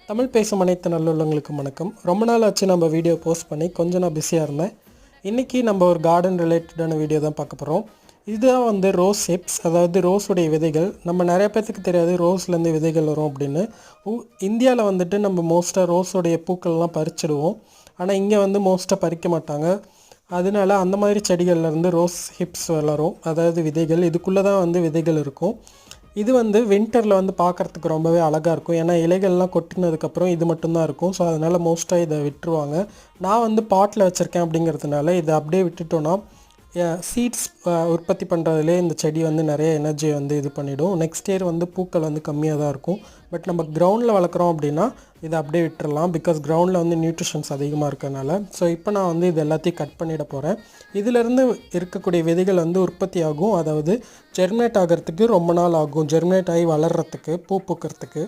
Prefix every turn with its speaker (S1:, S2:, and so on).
S1: தமிழ் பேசும் அனைத்து நல்லுள்ளங்களுக்கு வணக்கம். ரொம்ப நாள் ஆச்சு நம்ம வீடியோ போஸ்ட் பண்ணி, கொஞ்சம் நான் பிஸியாக இருந்தேன். இன்றைக்கி நம்ம ஒரு கார்டன் ரிலேட்டடான வீடியோ தான் பார்க்க போகிறோம். இதுதான் வந்து ரோஸ் ஹிப்ஸ், அதாவது ரோஸுடைய விதைகள். நம்ம நிறைய பேர்த்துக்கு தெரியாது ரோஸ்லேருந்து விதைகள் வரும் அப்படின்னு. இந்தியாவில் வந்துட்டு நம்ம மோஸ்ட்டாக ரோஸோடைய பூக்கள்லாம் பறிச்சிடுவோம். ஆனால் இங்கே வந்து மோஸ்ட்டாக பறிக்க மாட்டாங்க. அதனால அந்த மாதிரி செடிகள்லேருந்து ரோஸ் ஹிப்ஸ் வளரும், அதாவது விதைகள். இதுக்குள்ளே தான் வந்து விதைகள் இருக்கும். இது வந்து வின்டரில் வந்து பார்க்குறதுக்கு ரொம்பவே அழகாக இருக்கும். ஏன்னா இலைகள்லாம் கொட்டினதுக்கப்புறம் இது மட்டும்தான் இருக்கும். ஸோ அதனால் மோஸ்ட்டாக இதை விட்டுருவாங்க. நான் வந்து பாட்டில் வச்சுருக்கேன் அப்படிங்கிறதுனால இதை அப்படியே விட்டுட்டோன்னா சீட்ஸ் உற்பத்தி பண்ணுறதுலே இந்த செடி வந்து நிறைய எனர்ஜியை வந்து இது பண்ணிவிடும். நெக்ஸ்ட் இயர் வந்து பூக்கள் வந்து கம்மியாக தான் இருக்கும். பட் நம்ம கிரவுண்டில் வளர்க்குறோம் அப்படின்னா இதை அப்படியே விட்டுறலாம். பிகாஸ் கிரவுண்டில் வந்து நியூட்ரிஷன்ஸ் அதிகமாக இருக்கிறதுனால. ஸோ இப்போ நான் வந்து இது எல்லாத்தையும் கட் பண்ணிட போகிறேன். இதிலேருந்து இருக்கக்கூடிய விதைகள் வந்து உற்பத்தி ஆகும். அதாவது ஜெர்மினேட் ஆகிறதுக்கு ரொம்ப நாள் ஆகும். ஜெர்மினேட் ஆகி வளர்கிறதுக்கு, பூ பூக்கிறதுக்கு.